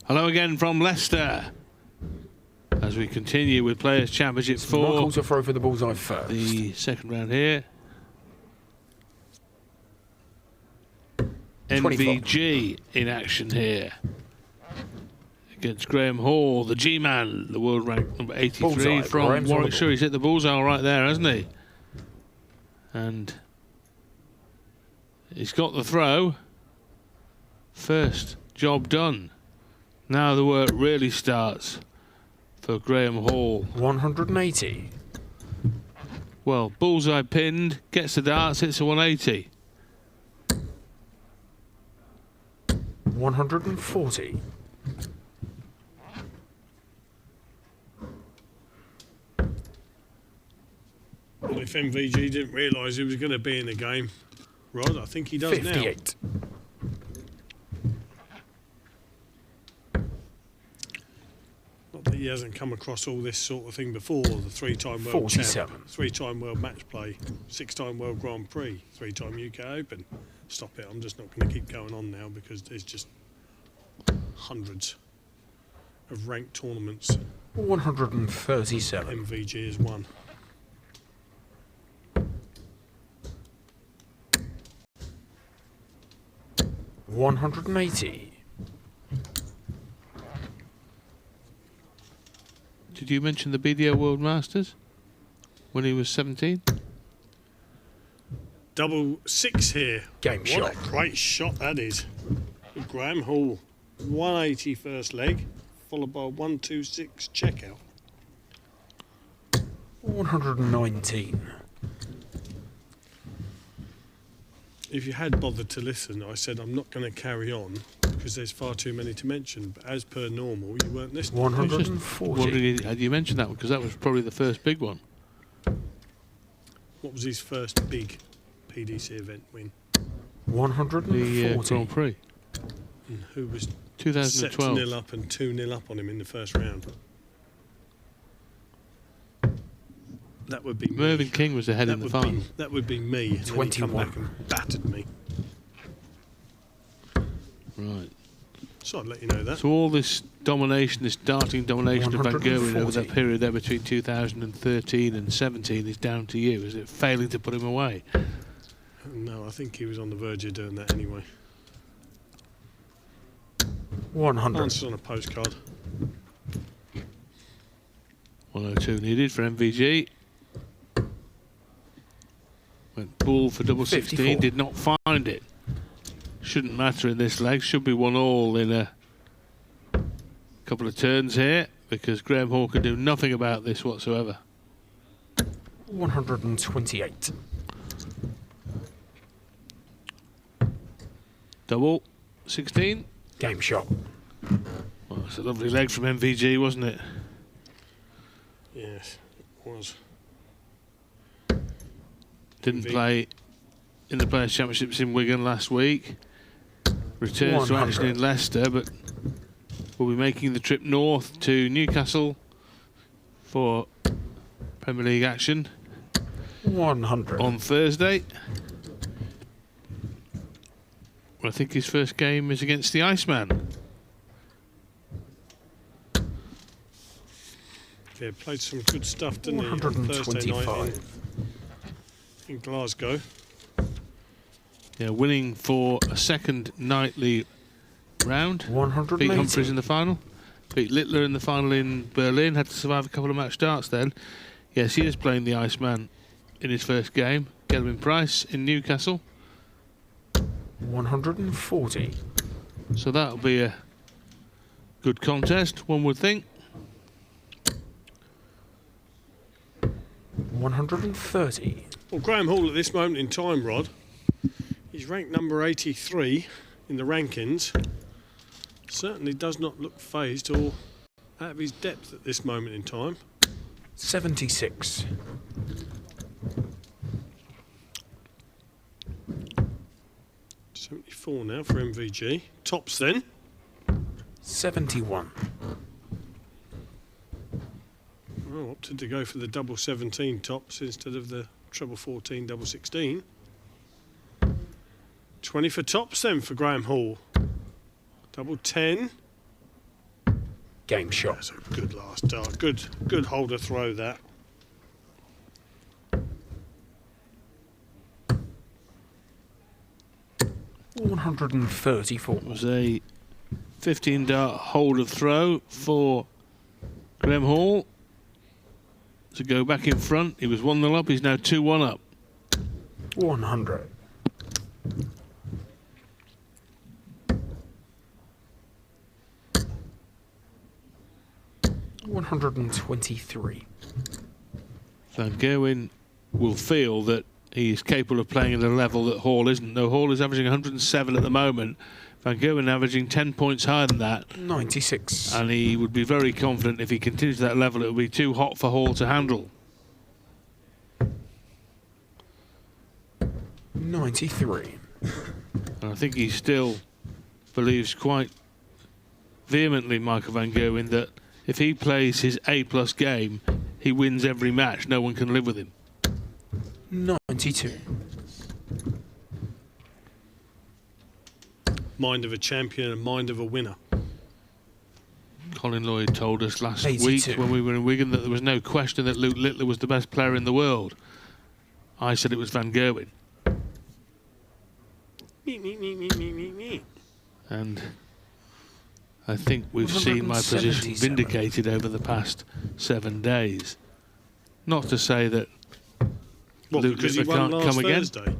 Hello again from Leicester. As we continue with Players' Championship 4. Michael to throw for the bullseye first. The second round here. 24. MVG in action here. Against Graham Hall, the G-Man, the world rank number 83 Bullseye, from Graham's Warwickshire. He's hit the bullseye right there, hasn't he? And he's got the throw. First job done. Now the work really starts for Graham Hall. 180. Well, bullseye pinned, gets the darts, hits a 180. 140. Well, if MVG didn't realise he was going to be in the game, Rod, I think he does 58. now. Not that he hasn't come across all this sort of thing before. The three-time world 47. champ, three-time world match play, six-time world Grand Prix, three-time UK Open. Stop it, I'm just not going to keep going on now because there's just hundreds of ranked tournaments 137. MVG has won. $180. Did you mention the BDO World Masters when he was 17? Double six here. Game what shot. a great shot that is. Graham Hall, 180 first leg, followed by 126 checkout. 119. If you had bothered to listen, I said I'm not going to carry on because there's far too many to mention. But as per normal, you weren't listening. 140. Had you mentioned that one? Because that was probably the first big one. What was his first big PDC event win? 140. The Grand Prix. And who was 2012. 6-0 up and 2-0 up on him in the first round? That would be Mervyn me. King was ahead in the final. That would be me. And then he 21. come back and battered me. Right. So I'd let you know that. So all this domination, this darting domination of Van Gerwen over 140. that period there between 2013 and 17 is down to you. Is it failing to put him away? No, I think he was on the verge of doing that anyway. 100. Answers on a postcard. 102 needed for MVG. Went bull for double 16, 54. did not find it. Shouldn't matter in this leg, should be 1-all in a couple of turns here because Graham Hall can do nothing about this whatsoever. 128. Double 16. Game shot. Well, it's a lovely leg from MVG, wasn't it? Yes, it was. Didn't play in the Players' Championships in Wigan last week. Returns to action in Leicester, but will be making the trip north to Newcastle for Premier League action 100. on Thursday. Well, I think his first game is against the Iceman. Yeah, played some good stuff, didn't he, on Thursday night in Glasgow. Yeah, winning for a second nightly round. 180. Beat Humphries in the final. Beat Littler in the final in Berlin. Had to survive a couple of match starts then. Yes, he is playing the Iceman in his first game. Gerwen Price in Newcastle. 140. So that'll be a good contest, one would think. 130. Well, Graham Hall at this moment in time, Rod, he's ranked number 83 in the rankings. Certainly does not look phased or out of his depth at this moment in time. 76. 74 now for MVG. Tops then. 71. Oh, opted to go for the double 17 tops instead of the treble 14, double 16. 20 for tops then for Graham Hall. Double 10. Game shot. That's a good last dart. Good holder throw that. $134. It was a 15-dart hold of throw for Graham Hall to go back in front. He was 1-0 up. He's now 2-1 up. 100. $123. Van Gerwen will feel that he's capable of playing at a level that Hall isn't. Though Hall is averaging 107 at the moment, Van Gerwen averaging 10 points higher than that. 96. And he would be very confident if he continues at that level, it will be too hot for Hall to handle. 93. And I think he still believes quite vehemently, Michael Van Gerwen, that if he plays his A-plus game, he wins every match. No one can live with him. 92. Mind of a champion and mind of a winner. Colin Lloyd told us last 82. week when we were in Wigan that there was no question that Luke Littler was the best player in the world. I said it was Van Gerwen. And I think we've seen my position 177. vindicated over the past 7 days. Not to say that What, Luke because he Littler won can't last come again. Thursday?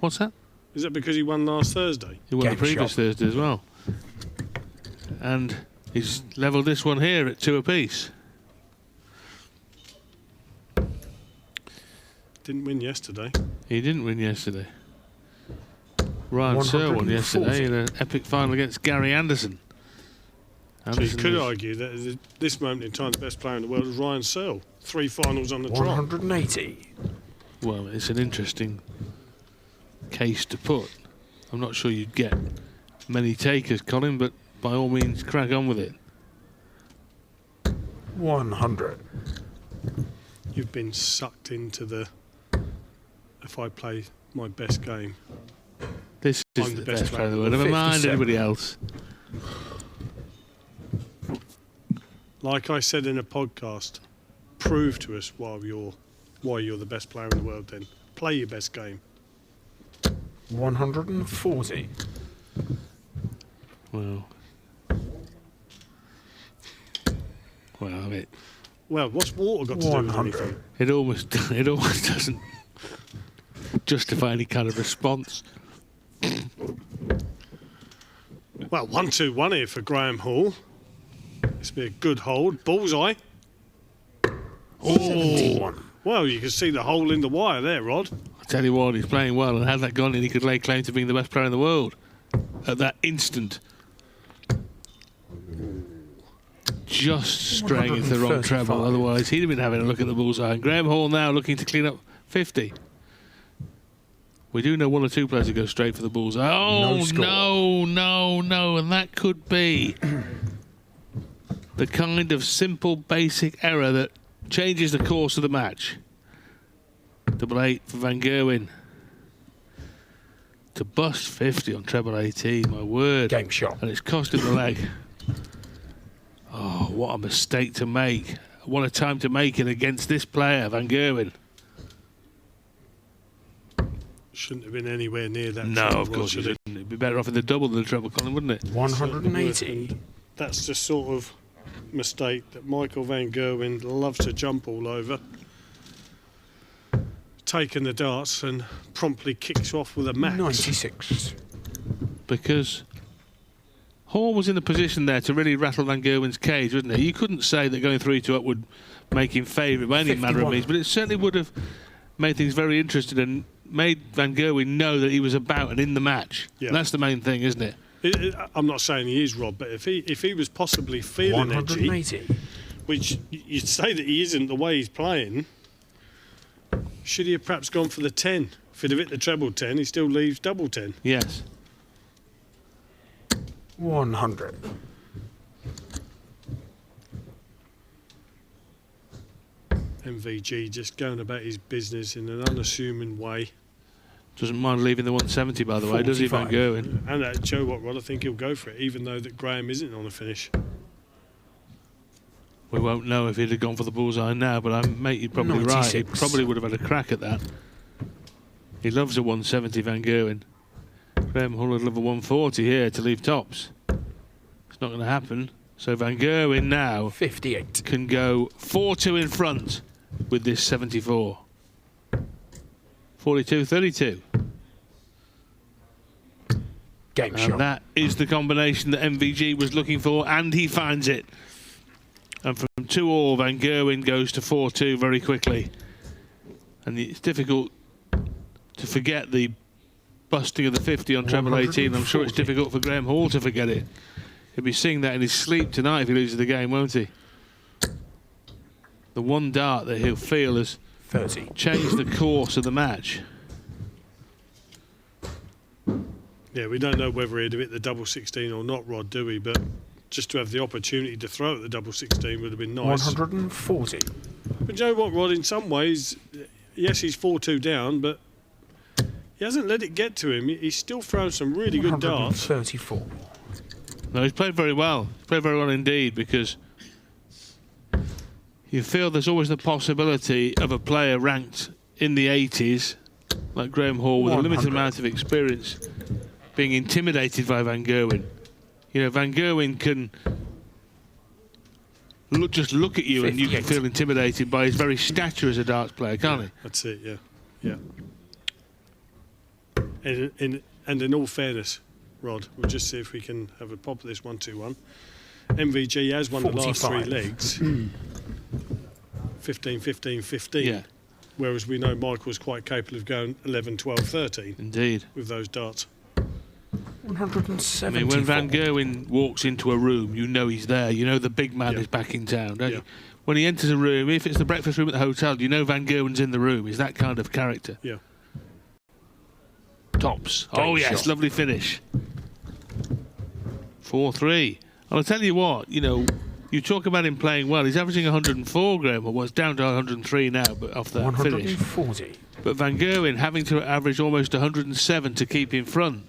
What's that? Is that because he won last Thursday? He won Game the previous shot. Thursday as well. And he's levelled this one here at 2 apiece. Didn't win yesterday. He didn't win yesterday. Ryan Searle won 140. yesterday in an epic final against Gary Anderson. So you Anderson could was- argue that at this moment in time, the best player in the world is Ryan Searle. 3 finals on the trot. 180. Well, it's an interesting case to put. I'm not sure you'd get many takers, Colin, but by all means, crack on with it. 100. You've been sucked into the, if I play my best game. This is I'm the best player in the world. player. Never mind 57. anybody else. Like I said in a podcast, prove to us why you're the best player in the world then. Play your best game. 140. Well, I mean, Well, what's water got to do with 100. anything? it almost doesn't justify any kind of response. Well, 1-2-1 here for Graham Hall. This will be a good hold. Bullseye. 71. Well, you can see the hole in the wire there, Rod. I tell you what, he's playing well, and had that gone in, he could lay claim to being the best player in the world at that instant. Just straying into the wrong treble, 135. otherwise he'd have been having a look at the bullseye. And Graham Hall now looking to clean up 50. We do know 1 or 2 players who go straight for the bullseye. Oh, No score. no, and that could be the kind of simple, basic error that changes the course of the match. 8-8 for Van Gerwen. To bust 50 on treble 18, my word. Game shot. And it's cost him the leg. Oh, what a mistake to make. What a time to make it against this player, Van Gerwen. Shouldn't have been anywhere near that. No, treble, of Rod, course you should it? shouldn't. It'd be better off in the double than the treble, Colin, wouldn't it? 180. That's the sort of mistake that Michael Van Gerwen loves to jump all over. Taking the darts and promptly kicks off with a max. 96. Because Hall was in the position there to really rattle Van Gerwen's cage, wasn't he? You couldn't say that going 3-2 up would make him favourite by any manner of 51. means, but it certainly would have made things very interesting and made Van Gerwen know that he was about and in the match. Yeah. And that's the main thing, isn't it? I'm not saying he is, Rob, but if he was possibly feeling edgy, 180. which you'd say that he isn't the way he's playing, should he have perhaps gone for the 10? If he'd have hit the treble 10, he still leaves double 10. Yes. 100. MVG just going about his business in an unassuming way. Doesn't mind leaving the 170, by the way, does he, Van 45. Gerwen? And Joe what, Rod, I think he'll go for it, even though that Graham isn't on a finish. We won't know if he'd have gone for the bullseye now, but mate, you're probably right. He 96. probably would have had a crack at that. He loves a 170, Van Gerwen. Graham Hull would love a 140 here to leave tops. It's not going to happen. So Van Gerwen now 58. can go 4-2 in front with this 74. 42-32. Game And shot. that is the combination that MVG was looking for, and he finds it. And from 2-all, Van Gerwen goes to 4-2 very quickly. And it's difficult to forget the busting of the 50 on treble 18. I'm sure it's 140. difficult for Graham Hall to forget it. He'll be seeing that in his sleep tonight if he loses the game, won't he? The one dart that he'll feel has 30. changed the course of the match. Yeah, we don't know whether he'd have hit the double 16 or not, Rod, do we? But just to have the opportunity to throw at the double 16 would have been nice. 140. But you know what, Rod? In some ways, yes, he's 4-2 down, but he hasn't let it get to him. He's still thrown some really good darts. 134. No, he's played very well. He's played very well indeed, because you feel there's always the possibility of a player ranked in the 80s, like Graham Hall, with a limited 100. amount of experience, being intimidated by Van Gerwen. You know, Van Gerwen can just look at you and you can 58. feel intimidated by his very stature as a darts player, can't he? That's it, yeah. And in all fairness, Rod, we'll just see if we can have a pop at this 1-2-1. MVG has won the last 3 45. legs. 15, 15, 15. Yeah, Whereas we know Michael's quite capable of going 11, 12, 13 indeed. with those darts. 174. I mean, when Van Gerwen walks into a room, you know he's there. You know the big man Yeah. is back in town, don't Yeah. you? When he enters a room, if it's the breakfast room at the hotel, you know Van Gerwen's in the room. He's that kind of character. Yeah. Tops. Game Oh, yes, shot. lovely finish. 4-3. And I'll tell you what, you know, you talk about him playing well. He's averaging 104, Graham. Well, it's down to 103 now, but off that finish. 140. But Van Gerwen having to average almost 107 to keep in front.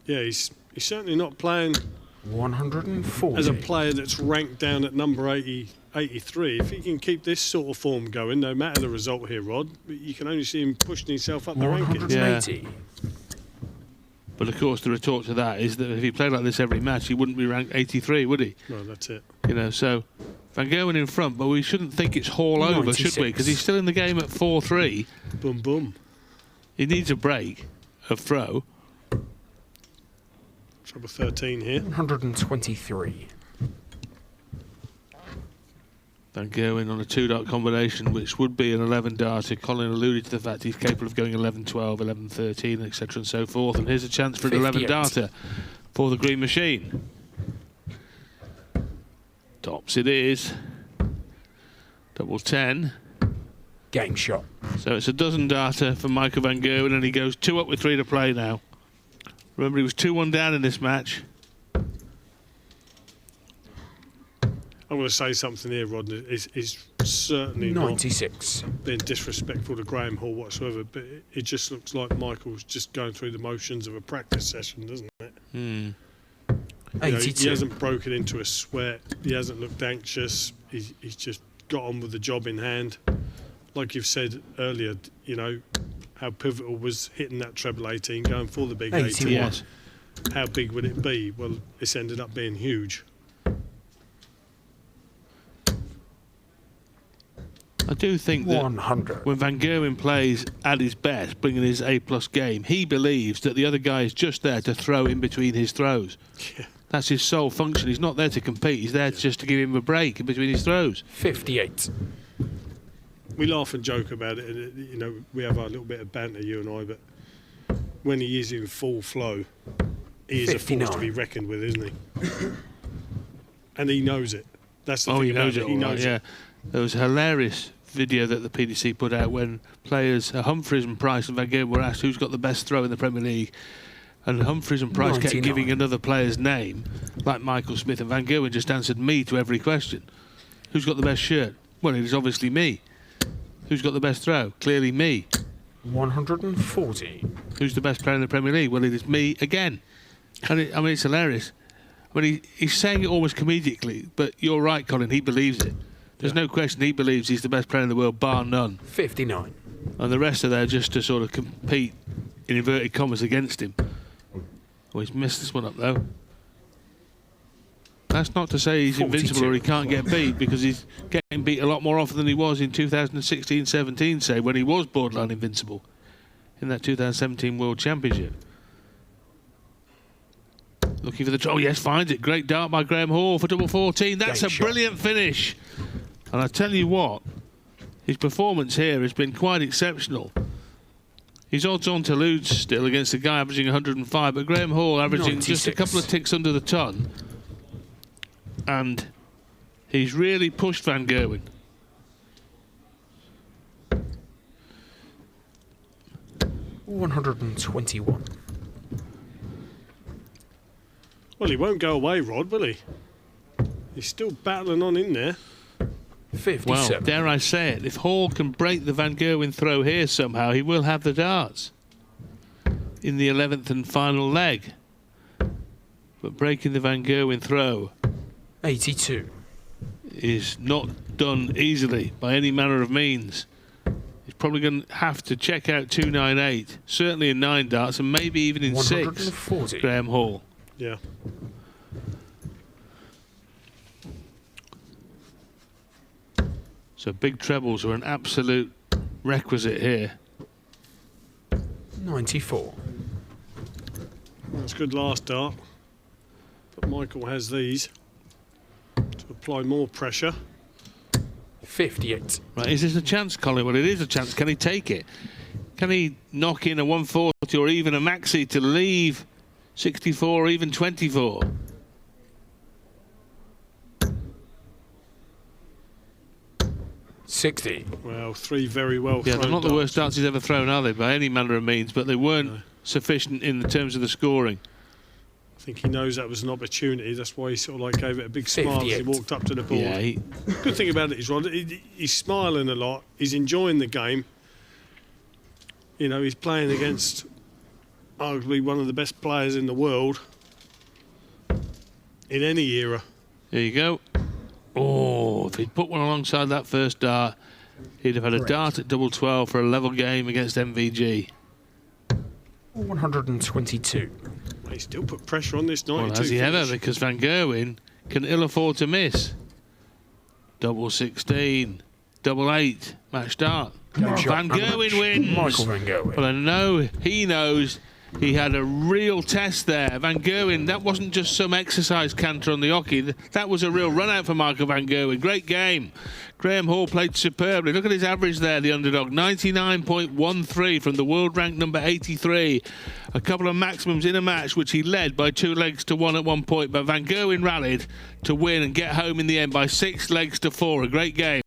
Yeah, he's certainly not playing 140. as a player that's ranked down at number 80, 83. If he can keep this sort of form going, no matter the result here, Rod, you can only see him pushing himself up the rankings. 180. But of course, the retort to that is that if he played like this every match, he wouldn't be ranked 83, would he? No, that's it. You know, so Van Gerwen in front, but we shouldn't think it's Hall over, should we? 96. Because he's still in the game at 4-3. Boom, boom. He needs a break, a throw. Trouble 13 here. 123. Van Gerwen on a 2-dart combination, which would be an 11-darter. Colin alluded to the fact he's capable of going 11-12, 11-13, etc. and so forth. And here's a chance for an 58. 11-darter for the Green Machine. Tops it is. Double 10. Game shot. So it's a dozen darter for Michael Van Gerwen, and he goes 2 up with 3 to play now. Remember, he was 2-1 down in this match. I'm going to say something here, Rod. Is certainly 96. not being disrespectful to Graham Hall whatsoever, but it just looks like Michael's just going through the motions of a practice session, doesn't it? Hmm. You know, he 82. hasn't broken into a sweat. He hasn't looked anxious. He's just got on with the job in hand. Like you've said earlier, you know, how pivotal was hitting that treble 18, going for the big 81. 18. Yes. How big would it be? Well, it's ended up being huge. I do think that 100. when Van Gerwen plays at his best, bringing his A-plus game, he believes that the other guy is just there to throw in between his throws. Yeah. That's his sole function. He's not there to compete. He's there just to give him a break in between his throws. 58. We laugh and joke about it, and you know, we have our little bit of banter, you and I, but when he is in full flow, he is a force 59. to be reckoned with, isn't he? And he knows it. That's the Oh, thing he about knows it. it. He all knows right, yeah. it. There was a hilarious video that the PDC put out when players Humphreys and Price and Van Gerwen were asked who's got the best throw in the Premier League, and Humphreys and Price kept 99. giving another player's name, like Michael Smith, and Van Gerwen just answered me to every question. Who's got the best shirt? Well, it is obviously me. Who's got the best throw? Clearly me. 140. Who's the best player in the Premier League? Well, it is me again. And I mean, it's hilarious. I mean, he's saying it almost comedically, but you're right, Colin, he believes it. There's no question he believes he's the best player in the world, bar none. 59. And the rest are there just to sort of compete, in inverted commas, against him. Oh, he's missed this one up, though. That's not to say he's 42. invincible or he can't get beat, because he's getting beat a lot more often than he was in 2016-17, say, when he was borderline invincible in that 2017 World Championship. Looking for the... Oh, yes, finds it. Great dart by Graham Hall for double 14. That's a brilliant finish. And I tell you what, his performance here has been quite exceptional. He's odds on to lose still against a guy averaging 105, but Graham Hall averaging 96. just a couple of ticks under the ton. And he's really pushed Van Gerwen. $121. Well, he won't go away, Rod, will he? He's still battling on in there. 57. Well, dare I say it, if Hall can break the Van Gerwen throw here somehow, he will have the darts in the 11th and final leg. But breaking the Van Gerwen throw 82. is not done easily by any manner of means. He's probably going to have to check out 298, certainly in 9 darts, and maybe even in 6. 140. Graham Hall. Yeah. So big trebles are an absolute requisite here. 94. That's good last dart. But Michael has these to apply more pressure. 58. Right, is this a chance, Colin? Well, it is a chance. Can he take it? Can he knock in a 140 or even a maxi to leave 64 or even 24? $60. Well, 3 very well Yeah, thrown they're not the darts. worst darts he's ever thrown, are they, by any manner of means? But they weren't sufficient in the terms of the scoring. I think he knows that was an opportunity. That's why he sort of like gave it a big smile as he 58. walked up to the board. Yeah, Good thing about it is, Rod, he's smiling a lot. He's enjoying the game. You know, he's playing against arguably one of the best players in the world in any era. there you go. Oh, if he'd put one alongside that first dart, he'd have had a dart at double 12 for a level game against MVG. 122. He still put pressure on this 92. Well, has he ever? finish. Because Van Gerwen can ill afford to miss. Double 16, double 8, match dart. Game shot Van and a Gerwen match. wins. Michael Van Gerwen. Well, I know he knows he had a real test there. Van Gerwen, that wasn't just some exercise canter on the hockey. That was a real run out for Michael Van Gerwen. Great game. Graham Hall played superbly. Look at his average there, the underdog. 99.13 from the world rank number 83. A couple of maximums in a match, which he led by 2 legs to 1 at one point. But Van Gerwen rallied to win and get home in the end by 6 legs to 4. A great game.